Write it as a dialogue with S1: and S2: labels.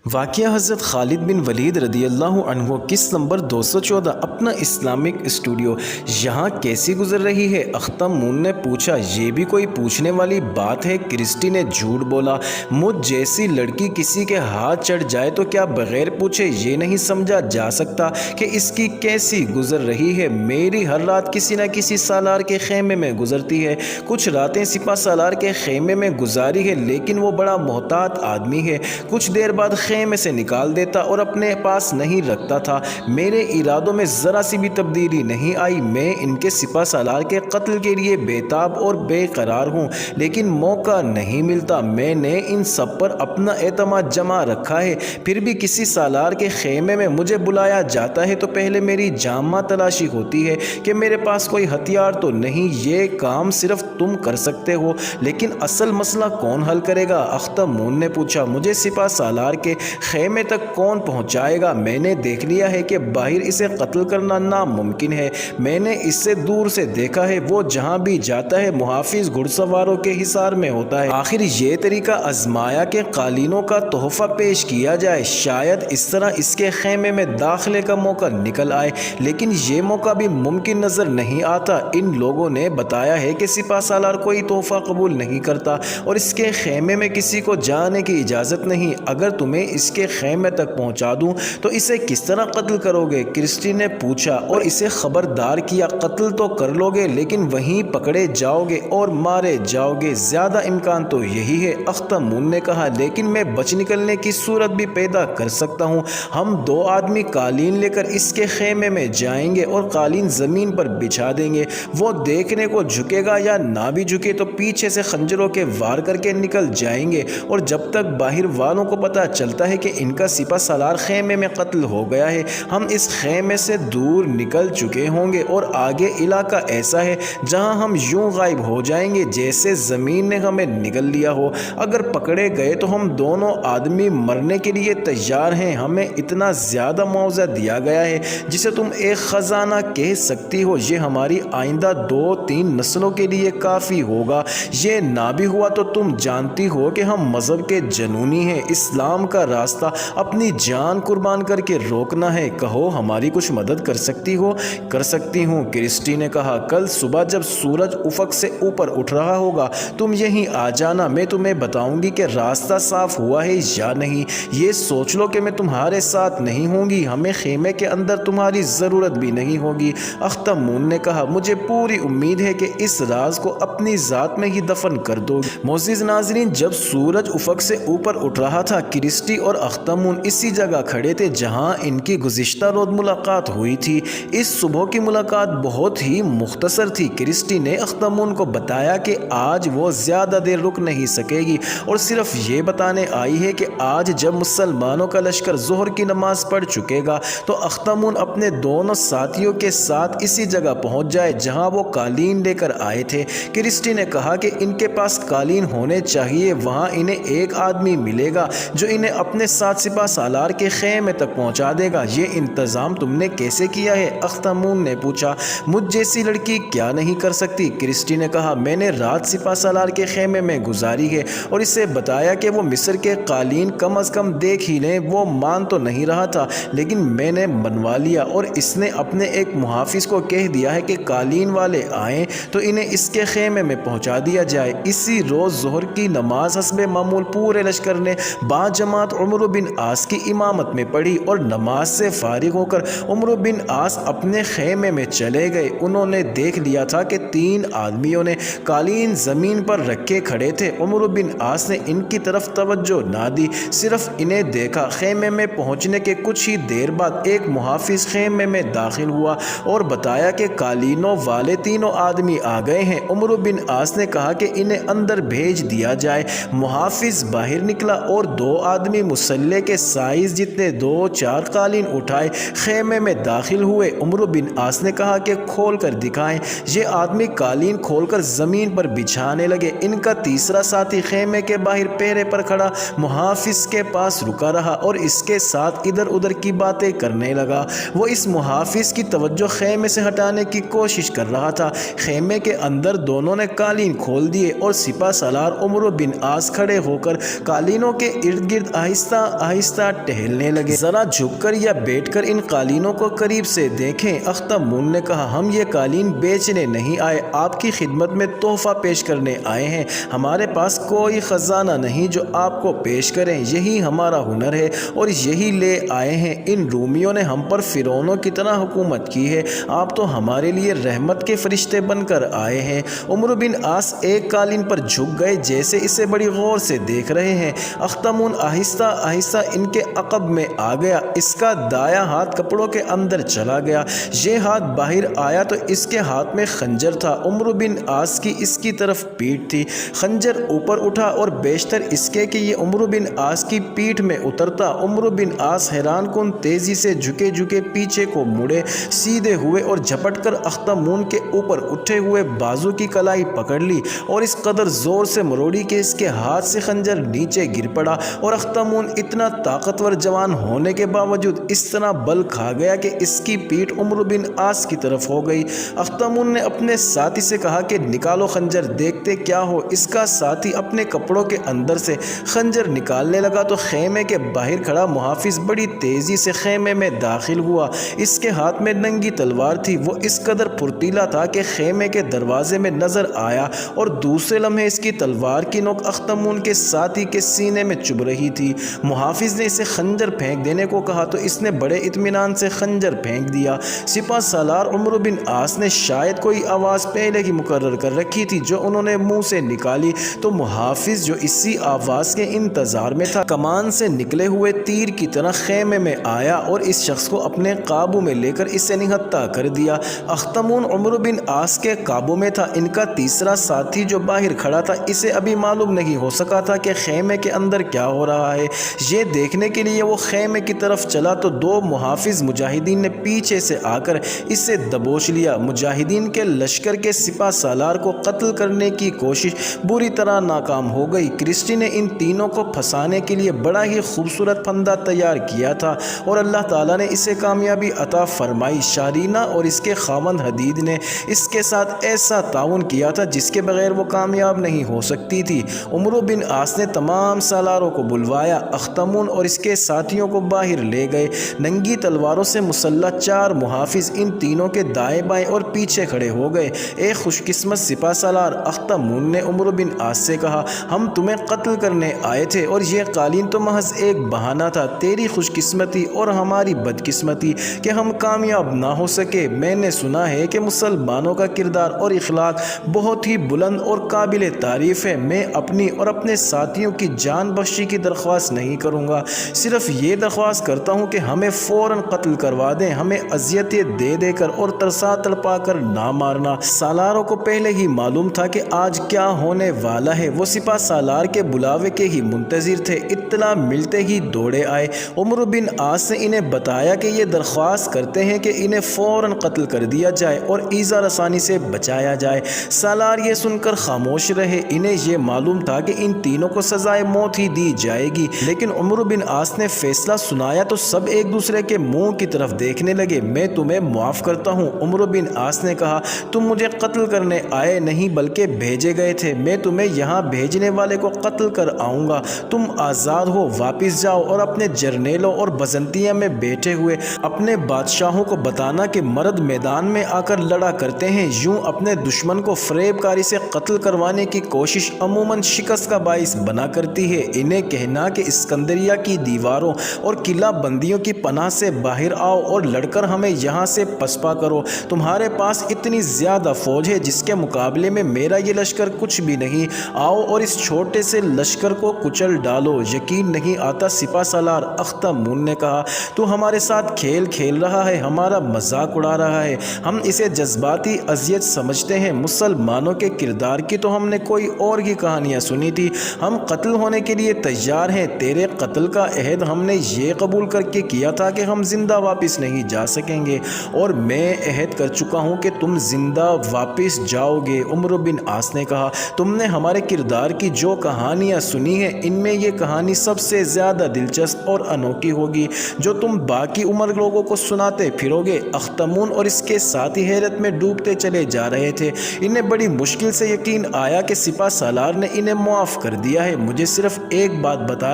S1: واقعہ حضرت خالد بن ولید رضی اللہ عنہ قسط نمبر 214 اپنا اسلامک اسٹوڈیو۔ یہاں کیسی گزر رہی ہے؟ اختم مون نے پوچھا۔ یہ بھی کوئی پوچھنے والی بات ہے؟ کرسٹی نے جھوٹ بولا۔ مجھ جیسی لڑکی کسی کے ہاتھ چڑھ جائے تو کیا بغیر پوچھے یہ نہیں سمجھا جا سکتا کہ اس کی کیسی گزر رہی ہے؟ میری ہر رات کسی نہ کسی سالار کے خیمے میں گزرتی ہے۔ کچھ راتیں سپہ سالار کے خیمے میں گزاری ہے، لیکن وہ بڑا محتاط آدمی ہے۔ کچھ دیر بعد خیمے سے نکال دیتا اور اپنے پاس نہیں رکھتا تھا۔ میرے ارادوں میں ذرا سی بھی تبدیلی نہیں آئی۔ میں ان کے سپہ سالار کے قتل کے لیے بےتاب اور بے قرار ہوں، لیکن موقع نہیں ملتا۔ میں نے ان سب پر اپنا اعتماد جما رکھا ہے، پھر بھی کسی سالار کے خیمے میں مجھے بلایا جاتا ہے تو پہلے میری جامہ تلاشی ہوتی ہے کہ میرے پاس کوئی ہتھیار تو نہیں۔ یہ کام صرف تم کر سکتے ہو، لیکن اصل مسئلہ کون حل کرے گا؟ اختم مون نے پوچھا۔ مجھے سپہ سالار کے خیمے تک کون پہنچائے گا؟ میں نے دیکھ لیا ہے کہ باہر اسے قتل کرنا ناممکن ہے۔ میں نے اس سے دور سے دیکھا ہے، وہ جہاں بھی جاتا ہے محافظ گھڑ سواروں کے حصار میں ہوتا ہے۔ آخر یہ طریقہ آزمایا کہ قالینوں کا تحفہ پیش کیا جائے، شاید اس طرح اس کے خیمے میں داخلے کا موقع نکل آئے، لیکن یہ موقع بھی ممکن نظر نہیں آتا۔ ان لوگوں نے بتایا ہے کہ سپہ سالار کوئی تحفہ قبول نہیں کرتا اور اس کے خیمے میں کسی کو جانے کی اجازت نہیں۔ اگر تمہیں اس کے خیمے تک پہنچا دوں تو اسے کس طرح قتل کرو گے؟ کرسٹی نے پوچھا، اور اسے خبردار کیا، قتل تو کر لو گے لیکن وہیں پکڑے جاؤ گے اور مارے جاؤ گے، زیادہ امکان تو یہی ہے۔ اختم مون نے کہا، لیکن میں بچ نکلنے کی صورت بھی پیدا کر سکتا ہوں۔ ہم دو آدمی قالین لے کر اس کے خیمے میں جائیں گے اور قالین زمین پر بچھا دیں گے۔ وہ دیکھنے کو جھکے گا یا نہ بھی جھکے تو پیچھے سے خنجروں کے وار کر کے نکل جائیں گے، اور جب تک باہر والوں کو پتہ چلتا ہے کہ ان کا سپہ سالار خیمے میں قتل ہو گیا ہے، ہم اس خیمے سے دور نکل چکے ہوں گے اور آگے علاقہ ایسا ہے جہاں ہم یوں غائب ہو جائیں گے جیسے زمین نے ہمیں نگل لیا ہو۔ اگر پکڑے گئے تو ہم دونوں آدمی مرنے کے لیے تیار ہیں۔ ہمیں اتنا زیادہ معاوضہ دیا گیا ہے جسے تم ایک خزانہ کہہ سکتی ہو۔ یہ ہماری آئندہ 2-3 نسلوں کے لیے کافی ہوگا۔ یہ نہ بھی ہوا تو تم جانتی ہو کہ ہم مذہب کے جنونی ہیں۔ اسلام کا راستہ اپنی جان قربان کر کے روکنا ہے۔ کہو ہماری کچھ مدد کر سکتی ہو؟ کر سکتی ہوں، کرسٹی نے کہا۔ کل صبح جب سورج افق سے اوپر اٹھ رہا ہوگا تم یہیں آ جانا، میں تمہیں بتاؤں گی کہ راستہ صاف ہوا ہے یا نہیں۔ یہ سوچ لو کہ میں تمہارے ساتھ نہیں ہوں گی، ہمیں خیمے کے اندر تمہاری ضرورت بھی نہیں ہوگی۔ اختم مون نے کہا، مجھے پوری امید ہے کہ اس راز کو اپنی ذات میں ہی دفن کر دو گی۔ معزز ناظرین، جب سورج افق سے اوپر اٹھ رہا تھا، کرسٹی اور اختم مون اسی جگہ کھڑے تھے جہاں ان کی گزشتہ روز ملاقات ہوئی تھی۔ اس صبح کی ملاقات بہت ہی مختصر تھی۔ کرسٹی نے اختم مون کو بتایا کہ آج وہ زیادہ دیر رک نہیں سکے گی اور صرف یہ بتانے آئی ہے کہ آج جب مسلمانوں کا لشکر ظہر کی نماز پڑھ چکے گا تو اختم مون اپنے دونوں ساتھیوں کے ساتھ اسی جگہ پہنچ جائے جہاں وہ قالین لے کر آئے تھے۔ کرسٹی نے کہا کہ ان کے پاس قالین ہونے چاہیے، وہاں انہیں ایک آدمی ملے گا جو انہیں اپنے ساتھ سپہ سالار کے خیمے تک پہنچا دے گا۔ یہ انتظام تم نے کیسے کیا ہے؟ اختم مون نے پوچھا۔ مجھ جیسی لڑکی کیا نہیں کر سکتی؟ کرسٹی نے کہا، میں نے رات سپہ سالار کے خیمے میں گزاری ہے اور اسے بتایا کہ وہ مصر کے قالین کم از کم دیکھ ہی لیں۔ وہ مان تو نہیں رہا تھا، لیکن میں نے منوا لیا اور اس نے اپنے ایک محافظ کو کہہ دیا ہے کہ قالین والے آئیں تو انہیں اس کے خیمے میں پہنچا دیا جائے۔ اسی روز ظہر کی نماز حسب معمول پورے لشکر نے باجماعت عمرو بن عاص کی امامت میں پڑھی اور نماز سے فارغ ہو کر عمرو بن عاص اپنے خیمے میں چلے گئے۔ انہوں نے دیکھ لیا تھا کہ 3 آدمیوں نے قالین زمین پر رکھے کھڑے تھے۔ عمرو بن عاص نے ان کی طرف توجہ نہ دی، صرف انہیں دیکھا۔ خیمے میں پہنچنے کے کچھ ہی دیر بعد ایک محافظ خیمے میں داخل ہوا اور بتایا کہ قالینوں والے 3 آدمی آ گئے ہیں۔ عمرو بن عاص نے کہا کہ انہیں اندر بھیج دیا جائے۔ محافظ باہر نکلا اور 2 آدمی مسلح کے سائز جتنے 2-4 قالین اٹھائے خیمے میں داخل ہوئے۔ عمرو بن عاص نے کہا کہ کھول کر دکھائیں۔ یہ آدمی قالین کھول کر زمین پر بچھانے لگے۔ ان کا تیسرا ساتھی خیمے کے باہر پہرے پر کھڑا محافظ کے پاس رکا رہا اور اس کے ساتھ ادھر ادھر کی باتیں کرنے لگا۔ وہ اس محافظ کی توجہ خیمے سے ہٹانے کی کوشش کر رہا تھا۔ خیمے کے اندر دونوں نے قالین کھول دیے اور سپہ سالار عمرو بن عاص کھڑے ہو کر قالینوں کے ارد گرد آہستہ آہستہ ٹہلنے لگے۔ ذرا جھک کر یا بیٹھ کر ان قالینوں کو قریب سے دیکھیں۔ اختمون نے کہا ہم یہ قالین بیچنے نہیں آئے، آپ کی خدمت میں تحفہ پیش کرنے آئے ہیں۔ ہمارے پاس کوئی خزانہ نہیں جو آپ کو پیش کریں، یہی ہمارا ہنر ہے اور یہی لے آئے ہیں۔ ان رومیوں نے ہم پر فرعونوں کی طرح حکومت کی ہے، آپ تو ہمارے لیے رحمت کے فرشتے بن کر آئے ہیں۔ عمرو بن عاص ایک قالین پر جھک گئے جیسے اسے بڑی غور سے دیکھ رہے ہیں۔ اختمون آہستہ آہستہ ان کے عقب میں آ گیا، اس کا دایاں ہاتھ کپڑوں کے اندر چلا گیا، یہ ہاتھ باہر آیا تو اس کے ہاتھ میں خنجر تھا۔ عمرو بن عاص کی اس کی طرف پیٹھ تھی، خنجر اوپر اٹھا اور بیشتر اس کے کہ یہ عمرو بن عاص کی پیٹھ میں اترتا۔ عمرو بن عاص حیران کن تیزی سے جھکے جھکے پیچھے کو مڑے، سیدھے ہوئے اور جھپٹ کر اختمون کے اوپر اٹھے ہوئے بازو کی کلائی پکڑ لی اور اس قدر زور سے مروڑی کہ اس کے ہاتھ سے خنجر نیچے گر پڑا، اور اختمون اتنا طاقتور جوان ہونے کے باوجود اس طرح بل کھا گیا کہ اس کی پیٹھ عمرو بن عاص کی طرف ہو گئی۔ اختمون نے اپنے ساتھی سے کہا کہ نکالو خنجر، دیکھتے کیا ہو۔ اس کا ساتھی اپنے کپڑوں کے اندر سے خنجر نکالنے لگا تو خیمے کے باہر کھڑا محافظ بڑی تیزی سے خیمے میں داخل ہوا۔ اس کے ہاتھ میں ننگی تلوار تھی، وہ اس قدر پھرتیلا تھا کہ خیمے کے دروازے میں نظر آیا اور دوسرے لمحے اس کی تلوار کی نوک اختمون کے ساتھی کے سینے میں چبھ رہی تھی۔ محافظ نے اسے خنجر پھینک دینے کو کہا تو اس نے بڑے اطمینان سے خنجر پھینک دیا۔ سپہ سالار عمرو بن عاص نے شاید کوئی آواز پہلے ہی مقرر کر رکھی تھی جو انہوں نے منہ سے نکالی تو محافظ جو اسی آواز کے انتظار میں تھا کمان سے نکلے ہوئے تیر کی طرح خیمے میں آیا اور اس شخص کو اپنے قابو میں لے کر اسے نہتہ کر دیا۔ اختمون عمرو بن عاص کے قابو میں تھا۔ ان کا تیسرا ساتھی جو باہر کھڑا تھا اسے ابھی معلوم نہیں ہو سکا تھا کہ خیمے کے اندر کیا ہو رہا ہے۔ یہ دیکھنے کے لیے وہ خیمے کی طرف چلا تو دو محافظ مجاہدین نے پیچھے سے آ کر اسے دبوچ لیا۔ مجاہدین کے لشکر کے سپہ سالار کو قتل کرنے کی کوشش بری طرح ناکام ہو گئی۔ کرسٹی نے ان تینوں کو پھنسانے کے لیے بڑا ہی خوبصورت پھندا تیار کیا تھا اور اللہ تعالیٰ نے اسے کامیابی عطا فرمائی۔ شارینہ اور اس کے خاوند حدید نے اس کے ساتھ ایسا تعاون کیا تھا جس کے بغیر وہ کامیاب نہیں ہو سکتی تھی۔ عمرو بن عاص نے تمام سالاروں کو بلوایا، اختمون اور اس کے ساتھیوں کو باہر لے گئے۔ ننگی تلواروں سے مسلح چار محافظ ان تینوں کے دائیں بائیں اور پیچھے کھڑے ہو گئے۔ ایک خوش قسمت سپہ سالار اختمون نے عمرو بن عاص سے کہا ہم تمہیں قتل کرنے آئے تھے اور یہ قالین تو محض ایک بہانہ تھا۔ تیری خوش قسمتی اور ہماری بدقسمتی کہ ہم کامیاب نہ ہو سکے۔ میں نے سنا ہے کہ مسلمانوں کا کردار اور اخلاق بہت ہی بلند اور قابل تعریف ہے۔ میں اپنی اور اپنے ساتھیوں کی جان بخشی کی درخواست نہیں کروں گا، صرف یہ درخواست کرتا ہوں کہ ہمیں فوراً قتل کروا دیں، ہمیں اذیتیں دے دے کر اور ترسا تڑپا کر نہ مارنا۔ سالاروں کو پہلے ہی معلوم تھا کہ آج کیا ہونے والا ہے، وہ سپہ سالار کے بلاوے کے ہی منتظر تھے۔ اطلاع ملتے ہی دوڑے آئے۔ عمرو بن عاص نے انہیں بتایا کہ یہ درخواست کرتے ہیں کہ انہیں فوراً قتل کر دیا جائے اور ایذا رسانی سے بچایا جائے۔ سالار یہ سن کر خاموش رہے، انہیں یہ معلوم تھا کہ ان تینوں کو سزائے موت ہی دی جائے گی، لیکن عمرو بن عاص نے فیصلہ سنایا تو سب ایک دوسرے کے منہ کی طرف دیکھنے لگے۔ میں تمہیں معاف کرتا ہوں، عمرو بن عاص نے کہا، تم مجھے قتل کرنے آئے نہیں بلکہ بھیجے گئے تھے۔ میں تمہیں یہاں بھیجنے والے کو قتل کر آؤں گا۔ تم آزاد ہو، واپس جاؤ اور اپنے جرنیلوں اور بزنطیہ میں بیٹھے ہوئے اپنے بادشاہوں کو بتانا کہ مرد میدان میں آ کر لڑا کرتے ہیں، یوں اپنے دشمن کو فریب کاری سے قتل کروانے کی کوشش عموماً شکست کا باعث بنا کرتی ہے۔ انہیں کہنا کہ اسکندریہ کی دیواروں اور قلعہ بندیوں کی پناہ سے باہر آؤ اور لڑ کر ہمیں یہاں سے پسپا کرو۔ تمہارے پاس اتنی زیادہ فوج ہے جس کے مقابلے میں میرا یہ لشکر کچھ بھی نہیں، آؤ اور اس چھوٹے سے لشکر کو کچل ڈالو۔ یقین نہیں آتا سپہ سالار اختمون نے کہا، تو ہمارے ساتھ کھیل کھیل رہا ہے، ہمارا مذاق اڑا رہا ہے، ہم اسے جذباتی اذیت سمجھتے ہیں۔ مسلمانوں کے کردار کی تو ہم نے کوئی اور ہی کہانیاں سنی تھی، ہم قتل ہونے کے لیے تیار ہیں۔ تیرے قتل کا عہد ہم نے یہ قبول کر کے کیا تھا کہ ہم زندہ واپس نہیں جا سکیں گے، اور میں عہد کر چکا ہوں کہ تم زندہ واپس جاؤ گے۔ عمرو بن عاص نے کہا، تم نے ہمارے کردار کی جو کہانیاں سنی ہیں ان میں یہ کہانی سب سے زیادہ دلچسپ اور انوکھی ہوگی جو تم باقی عمر لوگوں کو سناتے پھرو گے۔ اختمون اور اس کے ساتھی حیرت میں ڈوبتے چلے جا رہے تھے۔ انہیں بڑی مشکل سے یقین آیا کہ سپہ سالار نے انہیں معاف کر دیا ہے۔ مجھے صرف ایک بات بتا